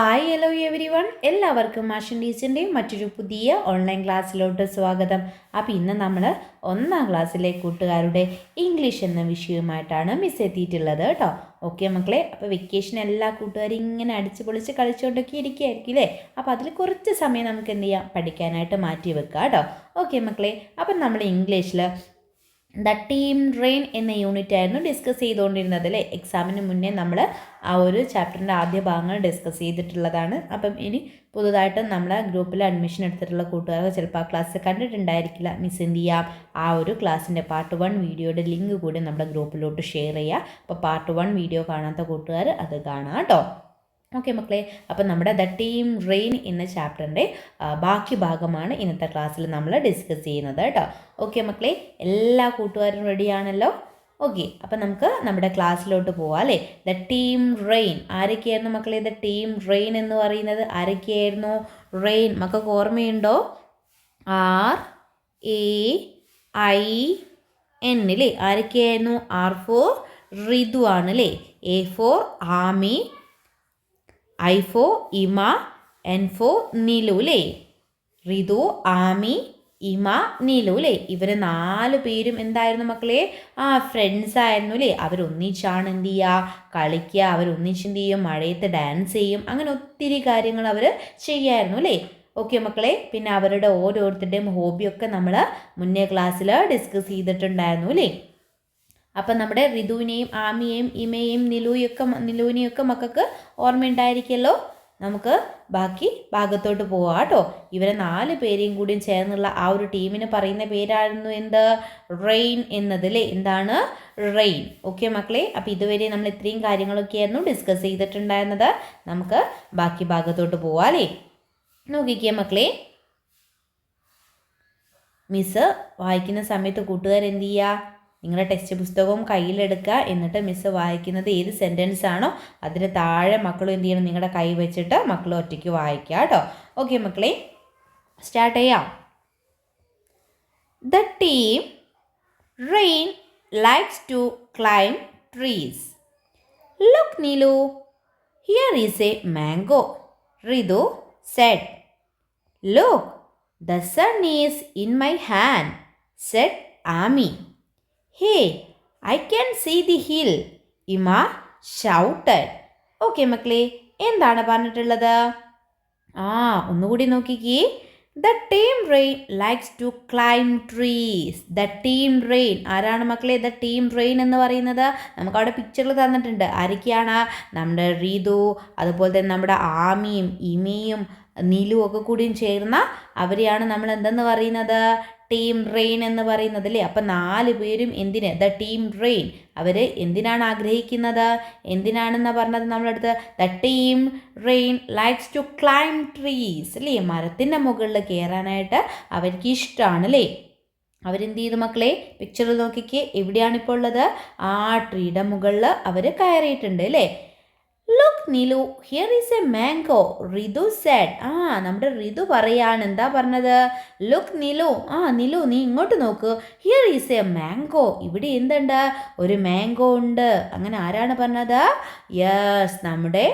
Hi hello every one, എല്ലാവർക്കും മാഷൻ ടീച്ചറിൻ്റെയും മറ്റൊരു പുതിയ ഓൺലൈൻ ക്ലാസ്സിലോട്ട് സ്വാഗതം. അപ്പോൾ ഇന്ന് നമ്മൾ 1ാം ക്ലാസ്സിലെ കൂട്ടുകാരുടെ ഇംഗ്ലീഷ് എന്ന വിഷയവുമായിട്ടാണ് മിസ് എത്തിയിട്ടുള്ളത് കേട്ടോ. ഓക്കെ മക്കളെ, അപ്പോൾ വെക്കേഷൻ എല്ലാ കൂട്ടുകാരും ഇങ്ങനെ അടിച്ച് പൊളിച്ച് കളിച്ചുകൊണ്ടൊക്കെ ഇരിക്കുകയായിരിക്കും അല്ലേ. അപ്പോൾ അതിൽ കുറച്ച് സമയം നമുക്ക് എന്ത് ചെയ്യാം, പഠിക്കാനായിട്ട് മാറ്റി വെക്കാം കേട്ടോ. ഓക്കെ മക്കളെ, അപ്പം നമ്മൾ ഇംഗ്ലീഷിൽ ദ ടീം റെയിൻ എന്ന യൂണിറ്റ് ആയിരുന്നു ഡിസ്കസ് ചെയ്തുകൊണ്ടിരുന്നത് അല്ലേ. എക്സാമിന് മുന്നേ നമ്മൾ ആ ഒരു ചാപ്റ്ററിൻ്റെ ആദ്യ ഭാഗങ്ങൾ ഡിസ്കസ് ചെയ്തിട്ടുള്ളതാണ്. അപ്പം ഇനി പുതുതായിട്ട് നമ്മളെ ഗ്രൂപ്പിൽ അഡ്മിഷൻ എടുത്തിട്ടുള്ള കൂട്ടുകാർക്ക് ചിലപ്പോൾ ആ ക്ലാസ് കണ്ടിട്ടുണ്ടായിരിക്കില്ല. മിസ് എന്ത് ചെയ്യാം, ആ ഒരു ക്ലാസ്സിൻ്റെ പാർട്ട് 1 വീഡിയോയുടെ ലിങ്ക് കൂടി നമ്മുടെ ഗ്രൂപ്പിലോട്ട് ഷെയർ ചെയ്യുക. അപ്പോൾ പാർട്ട് 1 വീഡിയോ കാണാത്ത കൂട്ടുകാർ അത് കാണാം കേട്ടോ. ഓക്കെ മക്കളെ, അപ്പം നമ്മുടെ ദ ടീം റെയിൻ എന്ന ചാപ്റ്ററിൻ്റെ ബാക്കി ഭാഗമാണ് ഇന്നത്തെ ക്ലാസ്സിൽ നമ്മൾ ഡിസ്കസ് ചെയ്യുന്നത് കേട്ടോ. ഓക്കെ മക്കളെ, എല്ലാ കൂട്ടുകാരും റെഡിയാണല്ലോ. ഓക്കെ, അപ്പം നമുക്ക് നമ്മുടെ ക്ലാസ്സിലോട്ട് പോവാം അല്ലേ. ദ ടീം റെയിൻ ആരൊക്കെയായിരുന്നു മക്കളെ? ദ ടീം റെയിൻ എന്ന് പറയുന്നത് ആരൊക്കെയായിരുന്നു? റെയിൻ മക്കൾക്ക് ഓർമ്മയുണ്ടോ? RAIN അല്ലേ. ആരൊക്കെയായിരുന്നു? R ഫോർ റിതു ആണ് അല്ലേ. A for Ami, I for Ima, N for Nilu അല്ലേ. റിതു, ആമി, ഇമ, നിലു അല്ലേ. ഇവർ 4 പേരും എന്തായിരുന്നു മക്കളെ? ഫ്രണ്ട്സ് ആയിരുന്നു അല്ലേ. അവരൊന്നിച്ചാണ് എന്ത് ചെയ്യുക, കളിക്കുക. അവരൊന്നിച്ച് എന്ത് ചെയ്യും, മഴയത്ത് ഡാൻസ് ചെയ്യും. അങ്ങനെ ഒത്തിരി കാര്യങ്ങൾ അവർ ചെയ്യായിരുന്നു അല്ലേ. ഓക്കെ മക്കളെ, പിന്നെ അവരുടെ ഓരോരുത്തരുടെയും ഹോബിയൊക്കെ നമ്മൾ മുന്നേ ക്ലാസ്സിൽ ഡിസ്കസ് ചെയ്തിട്ടുണ്ടായിരുന്നു അല്ലേ. അപ്പം നമ്മുടെ റിതുവിനെയും ആമിയെയും ഇമയെയും നിലുവിനെയൊക്കെ മക്കൾക്ക് ഓർമ്മയുണ്ടായിരിക്കുമല്ലോ. നമുക്ക് ബാക്കി ഭാഗത്തോട്ട് പോവാം കേട്ടോ. ഇവരെ 4 പേരെയും കൂടി ചേർന്നുള്ള ആ ഒരു ടീമിന് പറയുന്ന പേരായിരുന്നു എന്ത്? റെയിൻ എന്നത് അല്ലേ. എന്താണ്? റെയിൻ. ഓക്കെ മക്കളെ, അപ്പോൾ ഇതുവരെ നമ്മൾ ഇത്രയും കാര്യങ്ങളൊക്കെയായിരുന്നു ഡിസ്കസ് ചെയ്തിട്ടുണ്ടായിരുന്നത്. നമുക്ക് ബാക്കി ഭാഗത്തോട്ട് പോവാം അല്ലേ. നോക്കിക്കേ മക്കളെ, മിസ് വായിക്കുന്ന സമയത്ത് കൂട്ടുകാർ എന്ത് ചെയ്യുക, നിങ്ങളുടെ ടെക്സ്റ്റ് പുസ്തകവും കയ്യിലെടുക്കുക. എന്നിട്ട് മിസ് വായിക്കുന്നത് ഏത് സെൻറ്റൻസ് ആണോ അതിന് താഴെ മക്കളും എന്ത് ചെയ്യണം, നിങ്ങളുടെ കൈ വെച്ചിട്ട് മക്കൾ ഒറ്റയ്ക്ക് വായിക്കുക കേട്ടോ. ഓക്കെ മക്കളെ, സ്റ്റാർട്ട് ചെയ്യാം. The team rain likes to climb trees. Look Neelu, here is a mango. Ritu said. Look, the sun is in my hand, said Ami. Hey, I can see the hill, Ima shouted. Okay മക്കളെ, എന്താണ് പറഞ്ഞിട്ടുള്ളത്? ഒന്നുകൂടി നോക്കിക്കേ. The team rain likes to climb trees. The team rain ആരാണ് മക്കളെ? The team rain എന്ന് പറയുന്നത് നമുക്കവിടെ പിക്ചറിൽ തന്നിട്ടുണ്ട്. ആരൊക്കെയാണ്? നമ്മുടെ റിതു, അതുപോലെ തന്നെ നമ്മുടെ ആമിയും ഇമയും നീലും ഒക്കെ കൂടിയും ചേർന്ന അവരെയാണ് നമ്മൾ എന്തെന്ന് പറയുന്നത്? ടീം റെയിൻ എന്ന് പറയുന്നത് അല്ലേ. അപ്പം 4 പേരും എന്തിന്? The team rain. അവർ എന്തിനാണ് ആഗ്രഹിക്കുന്നത്? എന്തിനാണെന്ന് പറഞ്ഞത് നമ്മളെടുത്ത്? The team rain likes to climb trees അല്ലേ. മരത്തിൻ്റെ മുകളിൽ കയറാനായിട്ട് അവർക്ക് ഇഷ്ടമാണ് അല്ലേ. അവരെന്ത് ചെയ്തു മക്കളെ? പിക്ചറിൽ നോക്കിക്കേ, എവിടെയാണിപ്പോൾ ഉള്ളത്? ട്രീയുടെ മുകളിൽ അവർ കയറിയിട്ടുണ്ട് അല്ലേ. Look Neelu, here is a mango, Ritu said. നമ്മുടെ റിതു പറയാണ്. എന്താ പറഞ്ഞത്? ലുക്ക് നീലു, നീലു നീ ഇങ്ങോട്ട് നോക്ക്. ഹിയർ ഈസ് എ മാംഗോ, ഇവിടെ എന്തുണ്ട്? ഒരു മാംഗോ ഉണ്ട്. അങ്ങനെ ആരാണ് പറഞ്ഞത്? യെസ്, നമ്മുടെ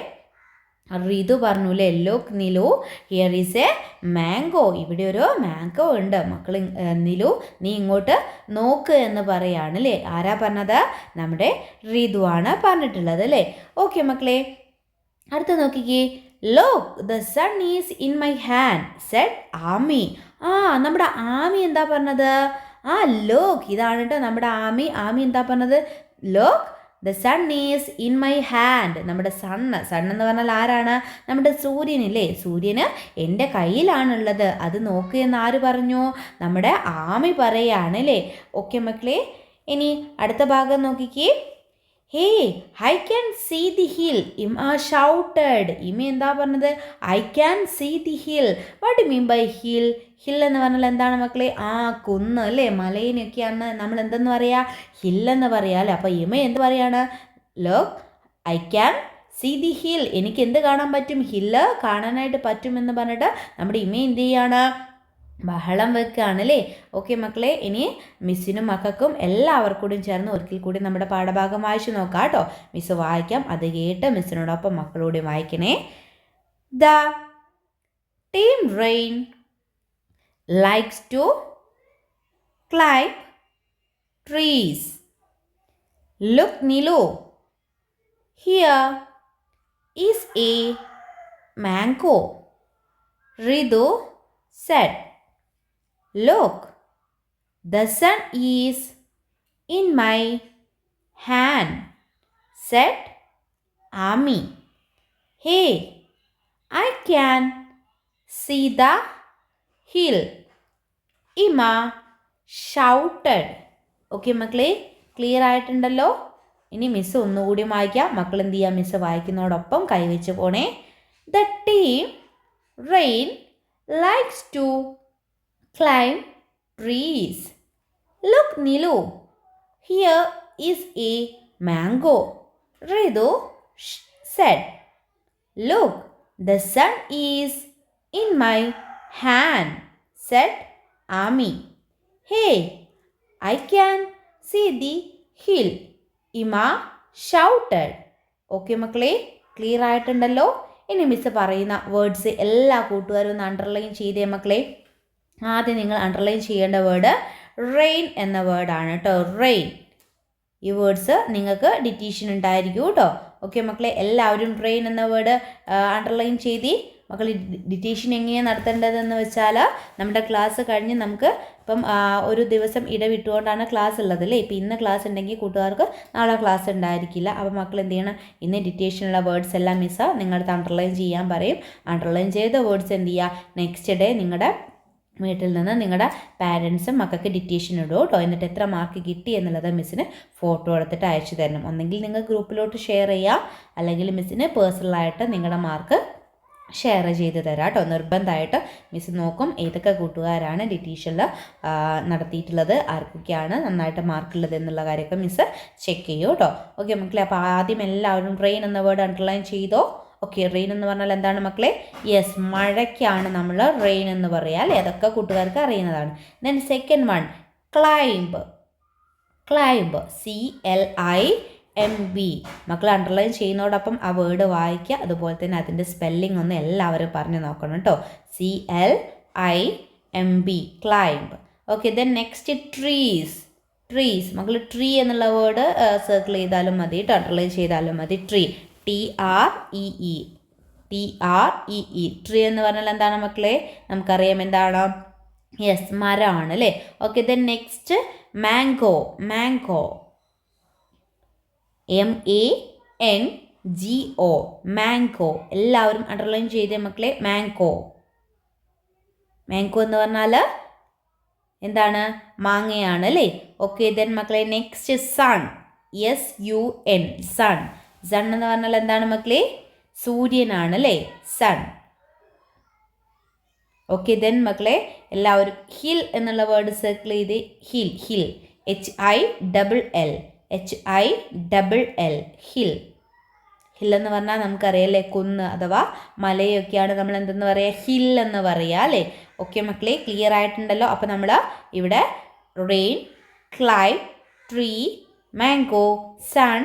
റിതു പറഞ്ഞു അല്ലേ. Look Neelu, here is a mango, ഇവിടെ ഒരു മാംഗോ ഉണ്ട്. മക്കൾ നീലു നീ ഇങ്ങോട്ട് നോക്ക് എന്ന് പറയാണ് അല്ലേ. ആരാ പറഞ്ഞത്? നമ്മുടെ റിതു ആണ് പറഞ്ഞിട്ടുള്ളത് അല്ലേ. ഓക്കെ മക്കളെ, അടുത്ത നോക്കിക്കേ. Look, the sun is in my hand, said Ami. നമ്മുടെ ആമി എന്താ പറഞ്ഞത്? ലുക്ക്, ഇതാണ് കേട്ടോ നമ്മുടെ ആമി. ആമി എന്താ പറഞ്ഞത്? Look, the sun is in my hand. നമ്മുടെ സൺ എന്ന് പറഞ്ഞാൽ ആരാണ്? നമ്മുടെ സൂര്യനില്ലേ. സൂര്യന് എൻ്റെ കയ്യിലാണുള്ളത്, അത് നോക്ക് എന്ന് ആര് പറഞ്ഞു? നമ്മുടെ ആമി പറയാണ് അല്ലേ. ഓക്കെ മക്കളെ, ഇനി അടുത്ത ഭാഗം നോക്കിക്കേ. Hey, I can see the hill, Ima shouted. Ima എന്താ പറഞ്ഞത്? I can see the hill. What you mean by hill? Hill എന്ന് പറഞ്ഞാൽ എന്താണ് മക്കളെ? കുന്ന് അല്ലേ. മലയിനൊക്കെയാണ് നമ്മൾ എന്തെന്ന് പറയാ? ഹില്ലെന്ന് പറയാം അല്ലേ. അപ്പോൾ ഇമ എന്ത് പറയാണ്? Look, I can see the hill. എനിക്ക് എന്ത് കാണാൻ പറ്റും? ഹില്ല് കാണാനായിട്ട് പറ്റുമെന്ന് പറഞ്ഞിട്ട് നമ്മുടെ ഇമ എന്ത് ചെയ്യാണ്? ബഹളം വെക്കുകയാണ് അല്ലേ. ഓക്കെ മക്കളെ, ഇനി മിസ്സിനും മക്കൾക്കും എല്ലാവർക്കും ചേർന്ന് ഒരിക്കൽ കൂടി നമ്മുടെ പാഠഭാഗം വായിച്ചു നോക്കാം കേട്ടോ. മിസ്സ് വായിക്കാം, അത് കേട്ട് മിസ്സിനോടൊപ്പം മക്കളോട് വായിക്കണേ. The team rain likes to climb trees. Look, Nilu, here is a mango. Ridu said, look, the sun is in my hand, said Ami. Hey, I can see the hill. Ima shouted. Okay മക്കളെ, clear ആയിട്ടുണ്ടല്ലോ? ഇനി miss ഒന്നുകൂടി വായിക്കാം. മക്കൾ എന്ത് ചെയ്യുക? Miss വായിക്കുന്നതോടൊപ്പം കൈവച്ച് പോണേ. The team rain likes to climb trees. Look, Nilu, here is a mango. Ridu said, look, the sun is in my hand, said Ami. Hey, I can see the hill, Ima shouted. Okay മക്കളെ, clear ആയിട്ടുണ്ടല്ലോ? ഇനി miss പറയുന്ന words എല്ലാ കൂട്ടുകാരും ഒന്ന് underline ചെയ്തേ മക്കളെ. ആദ്യം നിങ്ങൾ അണ്ടർലൈൻ ചെയ്യേണ്ട വേർഡ് റെയിൻ എന്ന വേർഡാണ് കേട്ടോ. റെയിൻ. ഈ വേർഡ്സ് നിങ്ങൾക്ക് ഡിറ്റീഷൻ ഉണ്ടായിരിക്കും കേട്ടോ. ഓക്കെ മക്കളെ, എല്ലാവരും റെയിൻ എന്ന വേർഡ് അണ്ടർലൈൻ ചെയ്തി. മക്കൾ ഡിറ്റീഷൻ എങ്ങനെയാണ് നടത്തേണ്ടതെന്ന് വെച്ചാൽ, നമ്മുടെ ക്ലാസ് കഴിഞ്ഞ് നമുക്ക് ഇപ്പം ഒരു ദിവസം ഇടവിട്ടുകൊണ്ടാണ് ക്ലാസ് ഉള്ളത് അല്ലേ. ഇപ്പം ഇന്ന് ക്ലാസ് ഉണ്ടെങ്കിൽ കൂട്ടുകാർക്ക് നാളെ ക്ലാസ് ഉണ്ടായിരിക്കില്ല. അപ്പോൾ മക്കൾ എന്ത് ചെയ്യണം? ഇന്ന് ഡിറ്റേഷനുള്ള വേർഡ്സ് എല്ലാം മിസ്സ് നിങ്ങളുടെ അണ്ടർലൈൻ ചെയ്യാൻ പറയും. അണ്ടർലൈൻ ചെയ്ത വേർഡ്സ് എന്ത് ചെയ്യുക? നെക്സ്റ്റ് ഡേ നിങ്ങളുടെ വീട്ടിൽ നിന്ന് നിങ്ങളുടെ പാരൻസും മക്കൾക്ക് ഡിറ്റേഷൻ ഇടും കേട്ടോ. എന്നിട്ട് എത്ര മാർക്ക് കിട്ടി എന്നുള്ളത് മിസ്സിന് ഫോട്ടോ എടുത്തിട്ട് അയച്ചു തരണം. ഒന്നെങ്കിൽ നിങ്ങൾ ഗ്രൂപ്പിലോട്ട് ഷെയർ ചെയ്യാം, അല്ലെങ്കിൽ മിസ്സിന് പേഴ്സണലായിട്ട് നിങ്ങളുടെ മാർക്ക് ഷെയർ ചെയ്ത് തരാം കേട്ടോ. നിർബന്ധമായിട്ട് മിസ് നോക്കും ഏതൊക്കെ കൂട്ടുകാരാണ് ഡിറ്റീഷനിൽ നടത്തിയിട്ടുള്ളത്, ആർക്കൊക്കെയാണ് നന്നായിട്ട് മാർക്കുള്ളത് എന്നുള്ള കാര്യമൊക്കെ മിസ് ചെക്ക് ചെയ്യും കേട്ടോ. ഓക്കെ മക്കളെ, അപ്പോൾ ആദ്യം എല്ലാവരും റെയിൻ എന്ന വേർഡ് അണ്ടർലൈൻ ചെയ്തോ? ഓക്കെ, റെയിൻ എന്ന് പറഞ്ഞാൽ എന്താണ് മക്കളെ? യെസ്, മഴയ്ക്കാണ് നമ്മൾ റെയിൻ എന്ന് പറയുക അല്ലേ. അതൊക്കെ കൂട്ടുകാർക്ക് അറിയുന്നതാണ്. Then second one climb. Climb, CLIMB. മക്കൾ അണ്ടർലൈൻ ചെയ്യുന്നതോടൊപ്പം ആ വേർഡ് വായിക്കുക. അതുപോലെ തന്നെ അതിൻ്റെ സ്പെല്ലിംഗ് ഒന്ന് എല്ലാവരും പറഞ്ഞു നോക്കണം കേട്ടോ. CLIMB, climb. Okay, then next trees. Trees മക്കൾ ട്രീ എന്നുള്ള വേർഡ് സർക്കിൾ ചെയ്താലും മതി കേട്ടോ, അണ്ടർലൈൻ ചെയ്താലും മതി. Tree, TREE. ട്രീ എന്ന് പറഞ്ഞാൽ എന്താണ് മക്കളെ? നമുക്കറിയാം എന്താണ്? യെസ്, മരമാണ് അല്ലേ. Okay, then next mango. Mango, MANGO, mango. എല്ലാവരും അണ്ടർലൈൻ ചെയ്തേ മക്കളെ. മാംഗോ. മാംഗോ എന്ന് പറഞ്ഞാൽ എന്താണ്? മാങ്ങയാണ് അല്ലേ. ഓക്കെ, ദെൻ മക്കളെ next sun. SUN, sun. Sun എന്ന് പറഞ്ഞാൽ എന്താണ് മക്കളെ? സൂര്യനാണ് അല്ലേ, സൺ. ഓക്കെ, ദെൻ മക്കളെ എല്ലാവരും ഹിൽ എന്നുള്ള വേർഡ് സർക്കിൾ ചെയ്ത്. Hill, hill, HILL, hill. Hill എന്ന് പറഞ്ഞാൽ നമുക്കറിയാമല്ലേ, കുന്ന് അഥവാ മലയൊക്കെയാണ് നമ്മൾ എന്തെന്ന് പറയുക? ഹിൽ എന്ന് പറയുക അല്ലേ. ഓക്കെ മക്കളെ, ക്ലിയർ ആയിട്ടുണ്ടല്ലോ? അപ്പോൾ നമ്മൾ ഇവിടെ rain, climb, tree, mango, sun,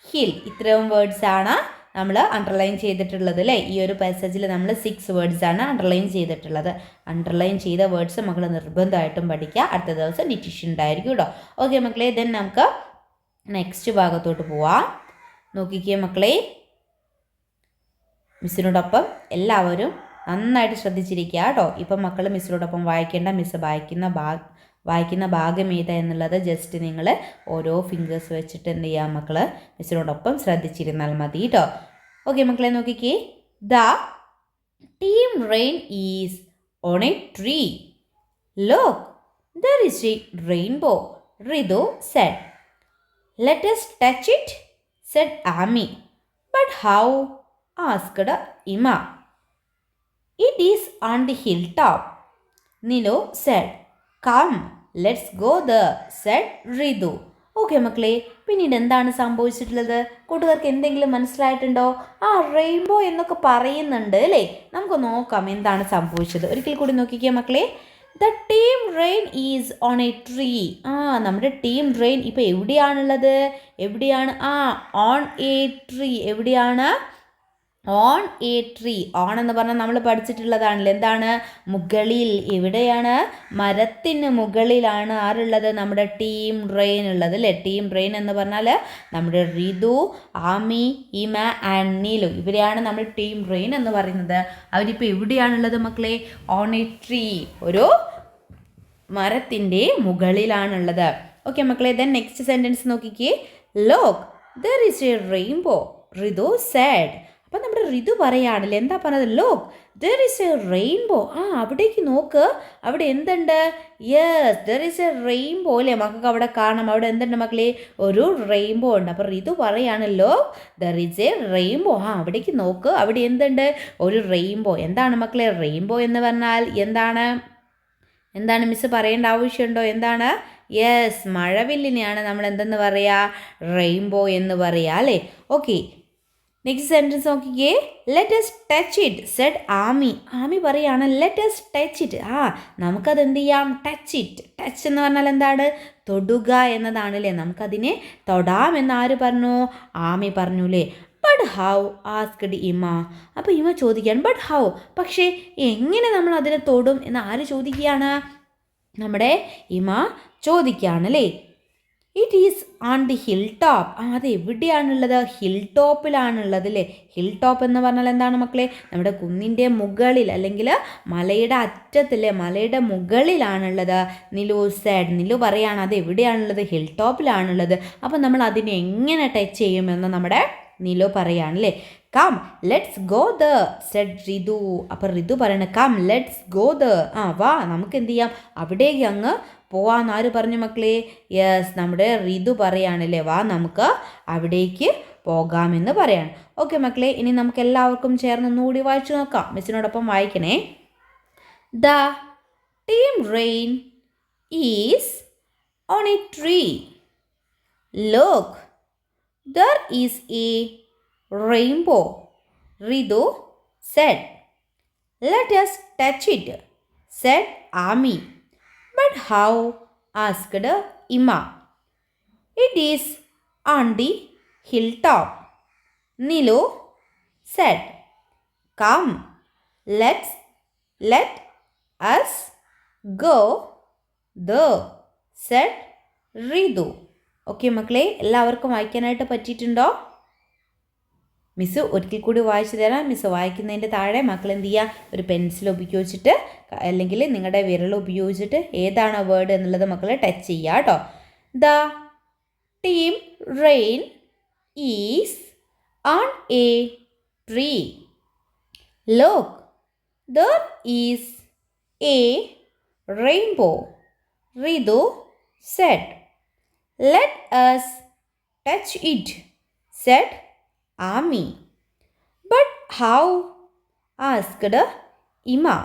hill, ഇത്രയും വേർഡ്സാണ് നമ്മൾ അണ്ടർലൈൻ ചെയ്തിട്ടുള്ളത് അല്ലേ. ഈ ഒരു പാസേജിൽ നമ്മൾ 6 വേർഡ്സാണ് അണ്ടർലൈൻ ചെയ്തിട്ടുള്ളത്. അണ്ടർലൈൻ ചെയ്ത വേർഡ്സ് മക്കൾ നിർബന്ധമായിട്ടും പഠിക്കുക. അടുത്ത ദിവസം ഡിറ്റീഷൻ ഉണ്ടായിരിക്കും കേട്ടോ. ഓക്കെ മക്കളെ, ദെൻ നമുക്ക് നെക്സ്റ്റ് ഭാഗത്തോട്ട് പോവാം. നോക്കിക്കേ മക്കളെ, മിസ്സിനോടൊപ്പം എല്ലാവരും നന്നായിട്ട് ശ്രദ്ധിച്ചിരിക്കുക കേട്ടോ. ഇപ്പം മക്കൾ മിസ്സിനോടൊപ്പം വായിക്കേണ്ട, മിസ്സ് വായിക്കുന്ന ഭാഗം ഏതാ എന്നുള്ളത് ജസ്റ്റ് നിങ്ങൾ ഓരോ ഫിംഗേഴ്സ് വെച്ചിട്ട് എന്ത് ചെയ്യാം മക്കൾ? മിസ്സിനോടൊപ്പം ശ്രദ്ധിച്ചിരുന്നാൽ മതി കേട്ടോ. ഓക്കെ മക്കളെ, നോക്കിക്കേ. The team rain is on a tree. Look, there is a rainbow, Ritu said. Let us touch it, said Ami. But how? asked Ima. It is on the hilltop, Nilu said. Come, let's go there, said Ridu. Okay മക്കളെ, പിന്നീട് എന്താണ് സംഭവിച്ചിട്ടുള്ളത്? കൂട്ടുകാർക്ക് എന്തെങ്കിലും മനസ്സിലായിട്ടുണ്ടോ? ആ rainbow എന്നൊക്കെ പറയുന്നുണ്ട് അല്ലേ. നമുക്ക് നോക്കാം എന്താണ് സംഭവിച്ചത്. ഒരിക്കൽ കൂടി നോക്കിക്കേ മക്കളെ. The team rain is on a tree. നമ്മുടെ ടീം റെയിൻ ഇപ്പോൾ എവിടെയാണുള്ളത്? എവിടെയാണ്? On a tree. എവിടെയാണ്? On a tree. ഓൺ എന്ന് പറഞ്ഞാൽ നമ്മൾ പഠിച്ചിട്ടുള്ളതാണല്ലോ. എന്താണ്? മുകളിൽ. എവിടെയാണ്? മരത്തിന് മുകളിലാണ് ആരുള്ളത്? നമ്മുടെ ടീം റെയിൻ ഉള്ളത് അല്ലേ. ടീം റെയിൻ എന്ന് പറഞ്ഞാൽ നമ്മുടെ റിതു, ആമി, ഇമ ആൻഡ് നീലു, ഇവരെയാണ് നമ്മൾ ടീം റെയിൻ എന്ന് പറയുന്നത്. അവരിപ്പോൾ എവിടെയാണുള്ളത് മക്കളെ? ഓൺ എ ട്രീ, ഒരു മരത്തിൻ്റെ മുകളിലാണുള്ളത്. ഓക്കെ മക്കളെ, ദെൻ നെക്സ്റ്റ് സെൻറ്റൻസ് നോക്കിക്കേ. Lock there is a rainbow, Ritu sad. അപ്പം നമ്മുടെ ഋതു പറയുകയാണല്ലേ. എന്താ പറഞ്ഞത്? Lock there is a rainbow. അവിടേക്ക് നോക്ക്, അവിടെ എന്തുണ്ട്? Yes, there is a rainbow അല്ലേ. മക്കൾക്ക് അവിടെ കാണാം. അവിടെ എന്തുണ്ട് മക്കളെ? ഒരു റെയിൻബോ ഉണ്ട്. അപ്പോൾ ഋതു പറയാണ് lock there is a rainbow. അവിടേക്ക് നോക്ക്, അവിടെ എന്തുണ്ട്? ഒരു റെയിൻബോ. എന്താണ് മക്കളെ റെയിൻബോ എന്ന് പറഞ്ഞാൽ? എന്താണ് മിസ് പറയേണ്ട ആവശ്യമുണ്ടോ? എന്താണ്? യെസ്, മഴവില്ലിനെയാണ് നമ്മൾ എന്തെന്ന് പറയുക? റെയിൻബോ എന്ന് പറയുക അല്ലേ. ഓക്കെ, നെക്സ്റ്റ് സെൻറ്റൻസ് നോക്കിക്കേ. Let us touch it said Ami. Ami പറയാണ് ലെറ്റ് us ടച്ച് ഇറ്റ്. നമുക്കത് എന്ത് ചെയ്യാം? Touch it. ടച്ച് എന്ന് പറഞ്ഞാൽ എന്താണ്? തൊടുക എന്നതാണ് അല്ലേ. നമുക്കതിനെ തൊടാം എന്ന് ആര് പറഞ്ഞു? ആമി പറഞ്ഞു അല്ലേ. But how asked Ima. അപ്പോൾ ഇമ ചോദിക്കുകയാണ് ബട്ട് ഹൗ, പക്ഷേ എങ്ങനെ നമ്മൾ അതിനെ തൊടും എന്ന് ആര് ചോദിക്കുകയാണ്? നമ്മുടെ ഇമ ചോദിക്കുകയാണ് അല്ലേ. It is on the hill top. അത് എവിടെയാണുള്ളത്? ഹിൽ ടോപ്പിലാണുള്ളത് അല്ലേ. ഹിൽ ടോപ്പ് എന്ന് പറഞ്ഞാൽ എന്താണ് മക്കളെ? നമ്മുടെ കുന്നിൻ്റെ മുകളിൽ, അല്ലെങ്കിൽ മലയുടെ അറ്റത്തില്ലേ, മലയുടെ മുകളിലാണുള്ളത്. നിലു സാഡ്. നിലു പറയാണ് അത് എവിടെയാണുള്ളത്? ഹിൽ ടോപ്പിലാണുള്ളത്. അപ്പം നമ്മൾ അതിനെ എങ്ങനെ ടച്ച് ചെയ്യുമെന്ന് നമ്മുടെ നിലു പറയാണല്ലേ. Come let's go the said Ritu. അപ്പം റിതു പറയണ കം ലെറ്റ്സ് ഗോ ദ. വാ നമുക്ക് എന്ത് ചെയ്യാം? അവിടേക്ക് അങ്ങ് പോവാന്ന് ആര് പറഞ്ഞു മക്കളെ? യെസ്, നമ്മുടെ റിതു പറയാണല്ലേ. വാ നമുക്ക് അവിടേക്ക് പോകാമെന്ന് പറയാണ്. ഓക്കെ മക്കളെ, ഇനി നമുക്ക് എല്ലാവർക്കും ചേർന്ന് ഒന്നുകൂടി വായിച്ചു നോക്കാം. മിസ്സിനോടൊപ്പം വായിക്കണേ. The team rain is on a tree. Look there is a rainbow, Ritu said. Let us touch it, said Ami. But how? asked Ima. It is on the hilltop, Nilu said. Come, let us go there, said Ridu. Okay മക്കളെ, എല്ലാവർക്കും വായിക്കാനായിട്ട് പറ്റിയിട്ടുണ്ടോ? Miss ഒരിക്കൽ കൂടി വായിച്ചു തരാം. Miss വായിക്കുന്നതിൻ്റെ താഴെ മക്കൾ എന്ത് ചെയ്യുക? ഒരു പെൻസിൽ ഉപയോഗിച്ചിട്ട് അല്ലെങ്കിൽ നിങ്ങളുടെ വിരൽ ഉപയോഗിച്ചിട്ട് ഏതാണോ വേർഡ് എന്നുള്ളത് മക്കൾ ടച്ച് ചെയ്യുക കേട്ടോ. The team rain is on a tree. Look there is a rainbow, Ritu said. Let us touch it, said Ami. But how? asked Ima.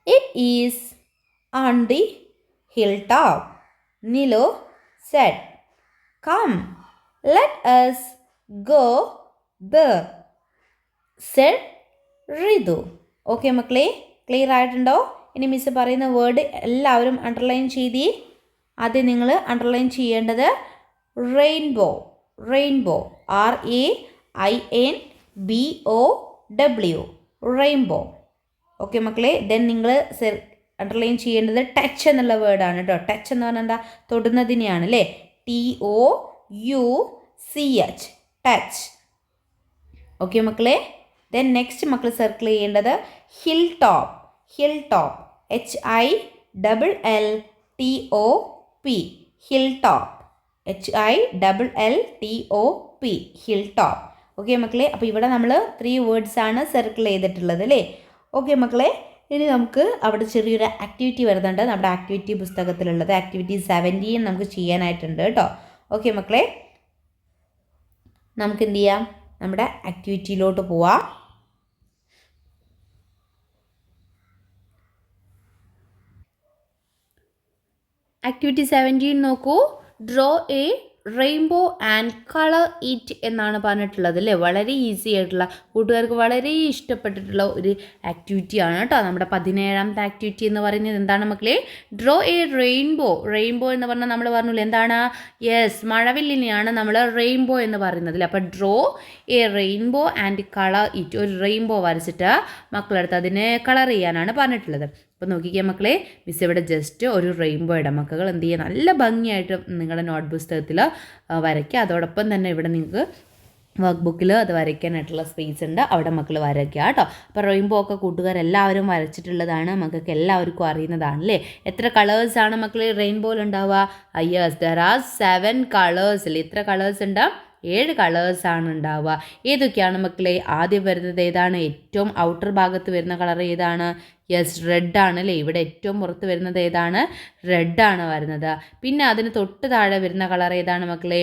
It is on the hilltop, Nilu said. Come, let us go there, said Ridu. Okay മക്കളെ, clear ആയിട്ടുണ്ടോ? ഇനി miss പറയുന്ന word എല്ലാവരും underline ചെയ്തി. ആദ്യം നിങ്ങൾ underline ചെയ്യേണ്ടത് rainbow. Rainbow, RAINBOW, rainbow. Okay മക്കളെ, ദെൻ നിങ്ങൾ അണ്ടർലൈൻ ചെയ്യേണ്ടത് ടച്ച് എന്നുള്ള വേർഡാണ് കേട്ടോ. ടച്ച് എന്ന് പറഞ്ഞാൽ എന്താ? തൊടുന്നതിനെയാണ് അല്ലേ. TOUCH, touch. ഓക്കെ മക്കളെ, ദെൻ നെക്സ്റ്റ് മക്കൾ സർക്കിൾ ചെയ്യേണ്ടത് hill top. Hill top, HILLLTOP, hill top. HILLTOP, hill top. Okay മക്കളെ, അപ്പോൾ ഇവിടെ നമ്മൾ 3 വേർഡ്സ് ആണ് സർക്കിൾ ചെയ്തിട്ടുള്ളത് അല്ലേ. ഓക്കെ മക്കളെ, ഇനി നമുക്ക് അവിടെ ചെറിയൊരു ആക്ടിവിറ്റി വരുന്നുണ്ട്. നമ്മുടെ ആക്ടിവിറ്റി പുസ്തകത്തിലുള്ളത് ആക്ടിവിറ്റി 17 നമുക്ക് ചെയ്യാനായിട്ടുണ്ട് കേട്ടോ. ഓക്കെ മക്കളെ, നമുക്ക് എന്ത് ചെയ്യാം? നമ്മുടെ ആക്ടിവിറ്റിയിലോട്ട് പോവാം. ആക്ടിവിറ്റി 17 നോക്കൂ. Draw A rainbow and colour it എന്നാണ് പറഞ്ഞിട്ടുള്ളത് അല്ലേ. വളരെ ഈസി ആയിട്ടുള്ള, കൂട്ടുകാർക്ക് വളരെ ഇഷ്ടപ്പെട്ടിട്ടുള്ള ഒരു ആക്ടിവിറ്റിയാണ് കേട്ടോ. നമ്മുടെ 17ാമത്തെ ആക്ടിവിറ്റി എന്ന് പറയുന്നത് എന്താണ് മക്കളെ? Draw A rainbow. റെയിൻബോ എന്ന് പറഞ്ഞാൽ നമ്മൾ പറഞ്ഞില്ലേ എന്താണ്? യെസ്, മഴവില്ലിനെയാണ് നമ്മൾ റെയിൻബോ എന്ന് പറയുന്നത് അല്ലേ. അപ്പോൾ draw A rainbow and colour it. ഒരു റെയിൻബോ വരച്ചിട്ട് മക്കളെടുത്ത് അതിനെ കളർ ചെയ്യാനാണ് പറഞ്ഞിട്ടുള്ളത്. അപ്പോൾ നോക്കിക്കേ മക്കളെ, മിസ് ഇവിടെ ജസ്റ്റ് ഒരു റെയിൻബോയുടെ മക്കൾ എന്ത് ചെയ്യുക, നല്ല ഭംഗിയായിട്ട് നിങ്ങളുടെ നോട്ട് പുസ്തകത്തിൽ വരയ്ക്കുക. അതോടൊപ്പം തന്നെ ഇവിടെ നിങ്ങൾക്ക് വർക്ക് ബുക്കിൽ അത് വരയ്ക്കാനായിട്ടുള്ള സ്പേസ് ഉണ്ട്, അവിടെ മക്കൾ വരയ്ക്കുക കേട്ടോ. അപ്പോൾ റെയിൻബോ ഒക്കെ കൂട്ടുകാരെല്ലാവരും വരച്ചിട്ടുള്ളതാണ്, മക്കൾക്ക് എല്ലാവർക്കും അറിയുന്നതാണ് അല്ലേ. എത്ര കളേഴ്സാണ് മക്കൾ റെയിൻബോയിൽ ഉണ്ടാവുക? യെസ്, ദർ ആർ 7 കളേഴ്സ് അല്ലേ. എത്ര കളേഴ്സ് ഉണ്ട്? 7 കളേഴ്സാണ് ഉണ്ടാവുക. ഏതൊക്കെയാണ് മക്കളെ? ആദ്യം വരുന്നത് ഏതാണ്? ഏറ്റവും ഔട്ടർ ഭാഗത്ത് വരുന്ന കളർ ഏതാണ്? യെസ്, റെഡാണ് അല്ലേ. ഇവിടെ ഏറ്റവും പുറത്ത് വരുന്നത് ഏതാണ്? റെഡാണ് വരുന്നത്. പിന്നെ അതിന് തൊട്ട് താഴെ വരുന്ന കളർ ഏതാണ് മക്കളെ?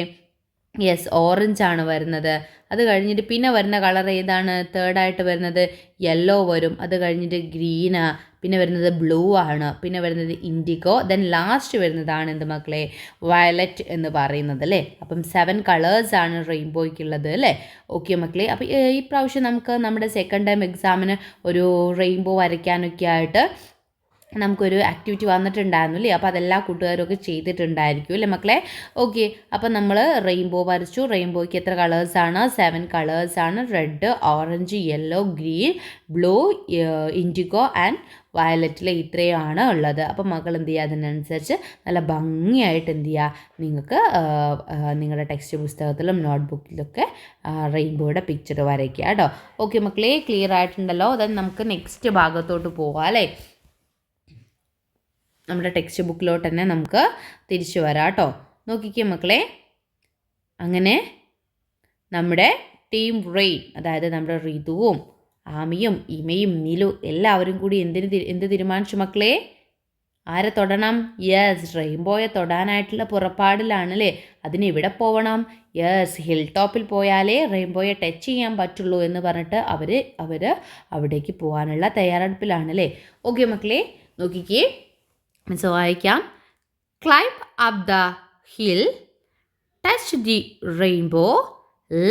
യെസ്, ഓറഞ്ച് ആണ് വരുന്നത്. അത് കഴിഞ്ഞിട്ട് പിന്നെ വരുന്ന കളർ ഏതാണ്? തേർഡായിട്ട് വരുന്നത് യെല്ലോ വരും. അത് കഴിഞ്ഞിട്ട് ഗ്രീന്, പിന്നെ വരുന്നത് ബ്ലൂ ആണ്, പിന്നെ വരുന്നത് ഇൻഡിഗോ, ദെൻ ലാസ്റ്റ് വരുന്നതാണ് എന്ത് മക്കളെ? വയലറ്റ് എന്ന് പറയുന്നത് അല്ലേ. അപ്പം 7 കളേഴ്സാണ് റെയിൻബോയ്ക്കുള്ളത് അല്ലേ. ഓക്കെ മക്കളെ, അപ്പോൾ ഈ പ്രാവശ്യം നമുക്ക് നമ്മുടെ സെക്കൻഡ് ടൈം എക്സാമിന് ഒരു റെയിൻബോ വരയ്ക്കാനൊക്കെ ആയിട്ട് നമുക്കൊരു ആക്ടിവിറ്റി വന്നിട്ടുണ്ടായിരുന്നു അല്ലേ. അപ്പോൾ അതെല്ലാ കൂട്ടുകാരൊക്കെ ചെയ്തിട്ടുണ്ടായിരിക്കും അല്ലേ മക്കളെ. ഓക്കെ, അപ്പോൾ നമ്മൾ റെയിൻബോ വരച്ചു. റെയിൻബോയ്ക്ക് എത്ര കളേഴ്സാണ്? 7 കളേഴ്സാണ്. Red, orange, yellow, green, blue, indigo and വയലറ്റിൽ ഇത്രയാണ് ഉള്ളത്. അപ്പോൾ മക്കൾ എന്ത് ചെയ്യുക, അതിനനുസരിച്ച് നല്ല ഭംഗിയായിട്ട് എന്ത് ചെയ്യുക, നിങ്ങൾക്ക് നിങ്ങളുടെ ടെക്സ്റ്റ് പുസ്തകത്തിലും നോട്ട് ബുക്കിലൊക്കെ റെയിൻബോയുടെ പിക്ചർ വരയ്ക്കുക കേട്ടോ. ഓക്കെ മക്കളെ, ക്ലിയർ ആയിട്ടുണ്ടല്ലോ. അതായത് നമുക്ക് നെക്സ്റ്റ് ഭാഗത്തോട്ട് പോകാം അല്ലേ. നമ്മുടെ ടെക്സ്റ്റ് ബുക്കിലോട്ട് തന്നെ നമുക്ക് തിരിച്ചു വരാം കേട്ടോ. നോക്കിക്കേ മക്കളെ, അങ്ങനെ നമ്മുടെ ടീം റെയിൻ, അതായത് നമ്മുടെ ഋതുവും ആമിയും ഇമയും നിലു എല്ലാവരും കൂടി എന്ത് തീരുമാനിച്ചു മക്കളെ? ആരെ തൊടണം? യെസ്, റെയിൻബോയെ തൊടാനായിട്ടുള്ള പുറപ്പാടിലാണ് അല്ലേ. അതിന് എവിടെ പോകണം? യെസ്, ഹിൽ ടോപ്പിൽ പോയാലേ റെയിൻബോയെ ടച്ച് ചെയ്യാൻ പറ്റുള്ളൂ എന്ന് പറഞ്ഞിട്ട് അവർ അവിടേക്ക് പോകാനുള്ള തയ്യാറെടുപ്പിലാണ് അല്ലേ. ഓക്കെ മക്കളെ, നോക്കിക്കേ, മിസ് വായിക്കാം. Climb up the hill, touch the rainbow,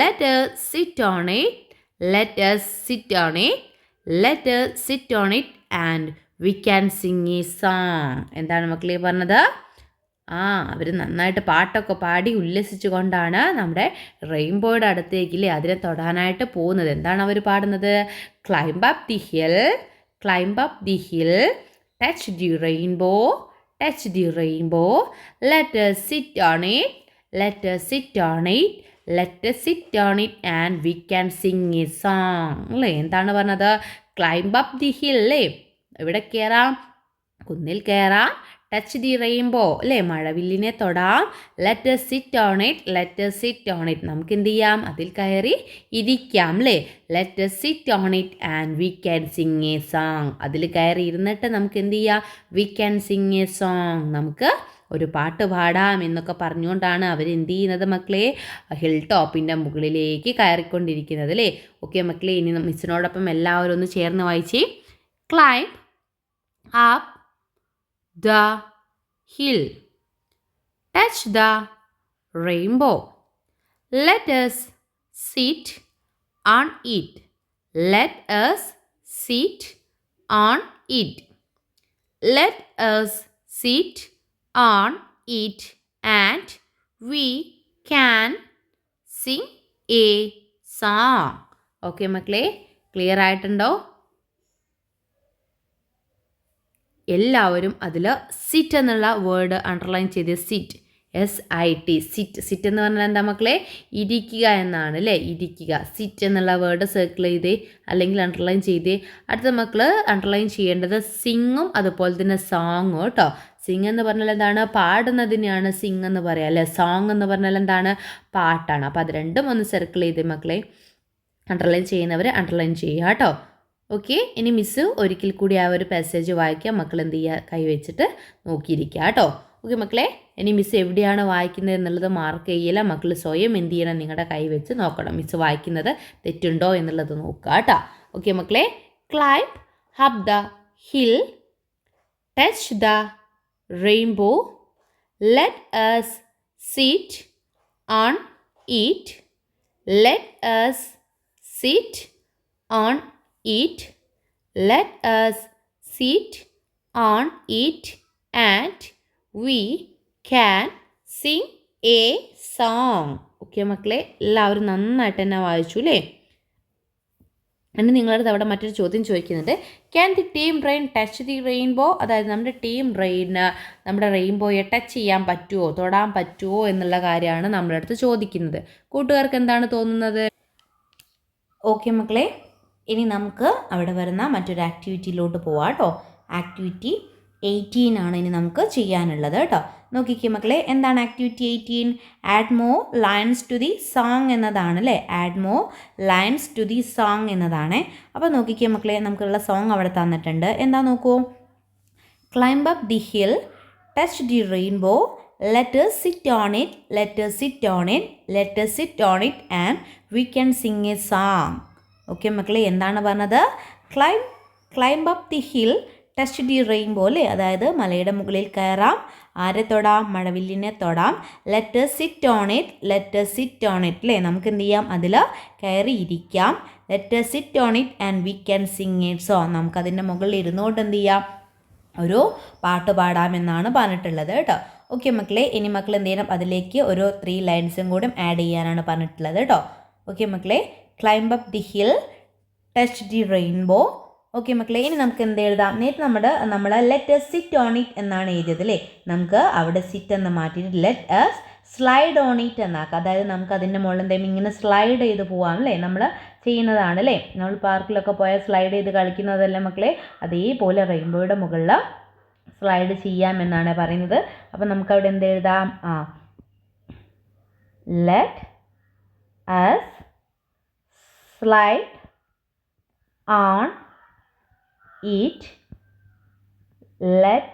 let us sit on it, let us sit on it, let us sit on it and we can sing a song. എന്താണ് മക്കളെ പറഞ്ഞത്? അവർ നന്നായിട്ട് പാട്ടൊക്കെ പാടി ഉല്ലസിച്ചു കൊണ്ടാണ് നമ്മുടെ റെയിൻബോയുടെ അടുത്തേക്കില്ലേ അതിനെ തൊടാനായിട്ട് പോകുന്നത്. എന്താണ് അവർ പാടുന്നത്? Climb up the hill, climb up the hill, touch the rainbow, touch the rainbow, let us sit on it, let us sit on it, let us sit on it and we can sing a song. അല്ലേ, എന്താണ് പറഞ്ഞത്? Climb up the hill അല്ലേ, എവിടെ കയറാം? കുന്നിൽ കയറാം. Touch the rainbow അല്ലേ, മഴവില്ലിനെ തൊടാം. Let us sit on it, let us sit on it, നമുക്ക് എന്ത് ചെയ്യാം? അതിൽ കയറി ഇരിക്കാം അല്ലേ. Let us sit on it and we can sing a song, അതിൽ കയറി ഇരുന്നിട്ട് നമുക്ക് എന്ത് ചെയ്യാം? we can sing a song, നമുക്ക് ഒരു പാട്ട് പാടാം എന്നൊക്കെ പറഞ്ഞുകൊണ്ടാണ് അവർ എന്ത് ചെയ്യുന്നത് മക്കളെ? ഹിൽ ടോപ്പിൻ്റെ മുകളിലേക്ക് കയറിക്കൊണ്ടിരിക്കുന്നത് അല്ലേ. ഓക്കെ മക്കളെ, ഇനി മിസ്സിനോടൊപ്പം എല്ലാവരും ഒന്ന് ചേർന്ന് വായിച്ചേ. Climb up the hill, touch the rainbow, let us sit on it, let us sit on it, let us sit on it and we can sing a song. Okay മക്കളെ, ക്ലിയർ ആയിട്ടുണ്ടോ? എല്ലാവരും അതിൽ സിറ്റ് എന്നുള്ള word underline ചെയ്ത് sit, SIT, sit. Sit എന്ന് പറഞ്ഞാൽ എന്താ മക്കളെ? ഇരിക്കുക എന്നാണ് അല്ലേ. ഇരിക്കുക. സിറ്റ് എന്നുള്ള വേർഡ് സർക്കിൾ ചെയ്തേ അല്ലെങ്കിൽ അണ്ടർലൈൻ ചെയ്തേ. അടുത്ത മക്കൾ അണ്ടർലൈൻ ചെയ്യേണ്ടത് സിങ്ങും അതുപോലെ തന്നെ സോങ്ങും കേട്ടോ. സിങ് എന്ന് പറഞ്ഞാൽ എന്താണ്? പാടുന്നതിനെയാണ് സിങ് എന്ന് പറയുക അല്ലേ. സോങ് എന്ന് പറഞ്ഞാൽ എന്താണ്? പാട്ടാണ്. അപ്പോൾ അത് രണ്ടും ഒന്ന് സർക്കിൾ ചെയ്തേ മക്കളെ. അണ്ടർലൈൻ ചെയ്യുന്നവർ അണ്ടർലൈൻ ചെയ്യുക കേട്ടോ. ഓക്കെ, ഇനി മിസ്സ് ഒരിക്കൽ കൂടി ആ ഒരു പാസേജ് വായിക്കുക. മക്കൾ എന്ത് ചെയ്യുക? കൈവച്ചിട്ട് നോക്കിയിരിക്കുക കേട്ടോ. ഓക്കെ മക്കളെ, ഇനി മിസ്സ് എവിടെയാണ് വായിക്കുന്നത് എന്നുള്ളത് മാർക്ക് ചെയ്യില്ല. മക്കൾ സ്വയം എന്ത് ചെയ്യണം? നിങ്ങളുടെ കൈ വെച്ച് നോക്കണം. മിസ്സ് വായിക്കുന്നത് തെറ്റുണ്ടോ എന്നുള്ളത് നോക്കുക കേട്ടോ. ഓക്കെ മക്കളെ, climb up the hill, touch the rainbow, let us sit on it. Let us sit on it. Let us sit on it and we can sing a song. Okay മക്കളെ, എല്ലാവരും നന്നായിട്ട് തന്നെ വായിച്ചു അല്ലേ? ഇനി നിങ്ങളുടെ അവിടെ മറ്റൊരു ചോദ്യം ചോദിക്കുന്നുണ്ട്. Can the team rain touch the rainbow? അതായത് നമ്മുടെ ടീം റെയിന് നമ്മുടെ റെയിൻബോയെ ടച്ച് ചെയ്യാൻ പറ്റുമോ, തൊടാൻ പറ്റുമോ എന്നുള്ള കാര്യമാണ് നമ്മുടെ അടുത്ത് ചോദിക്കുന്നത്. കൂട്ടുകാർക്ക് എന്താണ് തോന്നുന്നത്? ഓക്കെ മക്കളെ, ഇനി നമുക്ക് അവിടെ വരുന്ന മറ്റൊരു ആക്ടിവിറ്റിയിലോട്ട് പോവാം കേട്ടോ. ആക്ടിവിറ്റി 18 ആണ് ഇനി നമുക്ക് ചെയ്യാനുള്ളത് കേട്ടോ. നോക്കിക്കേ മക്കളെ, എന്താണ് activity 18? Add more lines to the song എന്നതാണ് അല്ലേ. Add more lines to the song എന്നതാണ്. അപ്പോൾ നോക്കിക്കേ മക്കളെ, നമുക്കുള്ള സോങ് അവിടെ തന്നിട്ടുണ്ട്. എന്താ നോക്കൂ. Climb up the hill, touch the rainbow, let us sit on it, let us sit on it, let us sit on it and we can sing a song. Okay മക്കളെ, എന്താണ് പറഞ്ഞത്? Climb up the hill, touch the rainbow അല്ലേ. അതായത് മലയുടെ മുകളിൽ കയറാം. ആരെ തൊടാം? മഴവില്ലിനെ തൊടാം. Let us sit on it, let us sit on it അല്ലേ. നമുക്ക് എന്ത് ചെയ്യാം? അതിൽ കയറി ഇരിക്കാം. Let us sit on it and we can sing a song. നമുക്കതിൻ്റെ മുകളിൽ ഇരുന്നുകൊണ്ട് എന്ത് ചെയ്യാം? ഒരു പാട്ട് പാടാമെന്നാണ് പറഞ്ഞിട്ടുള്ളത് കേട്ടോ. ഓക്കെ മക്കളെ, ഇനി മക്കൾ എന്ത് ചെയ്യണം? അതിലേക്ക് ഒരു 3 ലൈൻസും കൂടെ ആഡ് ചെയ്യാനാണ് പറഞ്ഞിട്ടുള്ളത് കേട്ടോ. ഓക്കെ മക്കളെ, climb up the hill, touch the rainbow. Okay മക്കളെ, ഇനി നമുക്ക് എന്ത് എഴുതാം? നേരത്തെ നമ്മൾ let us sit on it എന്നാണ് എഴുതിയത് അല്ലേ. നമുക്ക് അവിടെ സിറ്റ് എന്ന് മാറ്റിയിട്ട് let us slide on it എന്നാക്കാം. അതായത് നമുക്ക് അതിൻ്റെ മുകളിൽ എന്തെങ്കിലും ഇങ്ങനെ സ്ലൈഡ് ചെയ്ത് പോവാം അല്ലേ. നമ്മൾ ചെയ്യുന്നതാണ് അല്ലേ. നമ്മൾ പാർക്കിലൊക്കെ പോയാൽ സ്ലൈഡ് ചെയ്ത് കളിക്കുന്നതല്ലേ മക്കളെ. അതേപോലെ റെയിൻബോയുടെ മുകളിൽ സ്ലൈഡ് ചെയ്യാമെന്നാണ് പറയുന്നത്. അപ്പം നമുക്കവിടെ എന്ത് എഴുതാം? Let us slide on it, let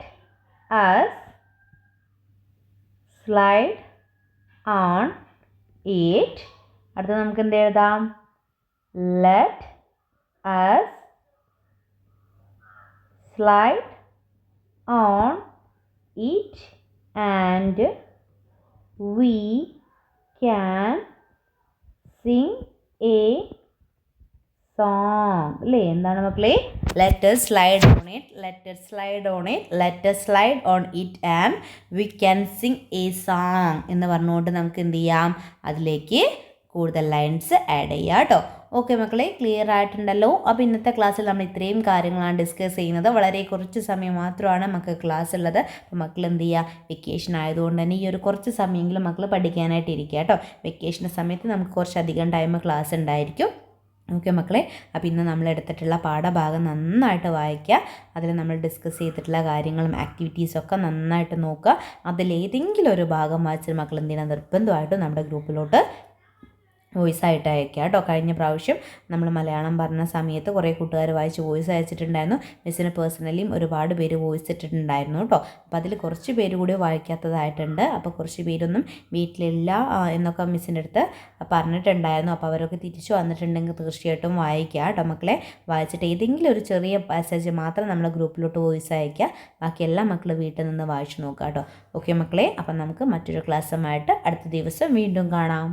us slide on it. അടുത്ത നമുക്ക് എന്ത് എഴുതാം? let us slide on it and we can sing a song അല്ലേ. എന്താണ് മക്കളെ? let us slide on it, let us slide on it, let us slide on it and we can sing a song എന്ന് പറഞ്ഞുകൊണ്ട് നമുക്ക് എന്ത് ചെയ്യാം? അതിലേക്ക് കൂടുതൽ ലൈൻസ് ആഡ് ചെയ്യാം കേട്ടോ. ഓക്കെ മക്കളെ, ക്ലിയർ ആയിട്ടുണ്ടല്ലോ. അപ്പോൾ ഇന്നത്തെ ക്ലാസ്സിൽ നമ്മൾ ഇത്രയും കാര്യങ്ങളാണ് ഡിസ്കസ് ചെയ്യുന്നത്. വളരെ കുറച്ച് സമയം മാത്രമാണ് നമുക്ക് ക്ലാസ് ഉള്ളത്. അപ്പോൾ മക്കൾ എന്ത് ചെയ്യുക? വെക്കേഷൻ ആയതുകൊണ്ട് തന്നെ ഈ ഒരു കുറച്ച് സമയമെങ്കിലും മക്കൾ പഠിക്കാനായിട്ട് ഇരിക്കുക കേട്ടോ. വെക്കേഷൻ്റെ സമയത്ത് നമുക്ക് കുറച്ചധികം ടൈം ക്ലാസ് ഉണ്ടായിരിക്കും. ഓക്കെ മക്കളെ, അപ്പോൾ ഇന്ന് നമ്മൾ എടുത്തിട്ടുള്ള പാഠഭാഗം നന്നായിട്ട് വായിക്കുക. അതിൽ നമ്മൾ ഡിസ്കസ് ചെയ്തിട്ടുള്ള കാര്യങ്ങളും ആക്ടിവിറ്റീസൊക്കെ നന്നായിട്ട് നോക്കുക. അതിലേതെങ്കിലും ഒരു ഭാഗം വായിച്ചിട്ട് മക്കൾ എന്ത് ചെയ്യണം? നിർബന്ധമായിട്ടും നമ്മുടെ ഗ്രൂപ്പിലോട്ട് വോയിസ് ആയിട്ട് അയക്കുക കേട്ടോ. കഴിഞ്ഞ പ്രാവശ്യം നമ്മൾ മലയാളം പറഞ്ഞ സമയത്ത് കുറേ കൂട്ടുകാർ വായിച്ച് വോയിസ് അയച്ചിട്ടുണ്ടായിരുന്നു. മിസ്സിന് പേഴ്സണലിയും ഒരുപാട് പേര് വോയിസ് ഇട്ടിട്ടുണ്ടായിരുന്നു കേട്ടോ. അപ്പോൾ അതിൽ കുറച്ച് പേര് കൂടി വായിക്കാത്തതായിട്ടുണ്ട്. അപ്പോൾ കുറച്ച് പേരൊന്നും വീട്ടിലില്ല എന്നൊക്കെ മിസ്സിൻ്റെ അടുത്ത് പറഞ്ഞിട്ടുണ്ടായിരുന്നു. അപ്പോൾ അവരൊക്കെ തിരിച്ചു വന്നിട്ടുണ്ടെങ്കിൽ തീർച്ചയായിട്ടും വായിക്കുക കേട്ടോ മക്കളെ. വായിച്ചിട്ട് ഏതെങ്കിലും ഒരു ചെറിയ പാസേജ് മാത്രം നമ്മൾ ഗ്രൂപ്പിലോട്ട് വോയിസ് അയക്കുക. ബാക്കി എല്ലാ മക്കളും വീട്ടിൽ നിന്ന് വായിച്ച് നോക്കുക കേട്ടോ. ഓക്കെ മക്കളെ, അപ്പം നമുക്ക് മറ്റൊരു ക്ലാസ്സുമായിട്ട് അടുത്ത ദിവസം വീണ്ടും കാണാം.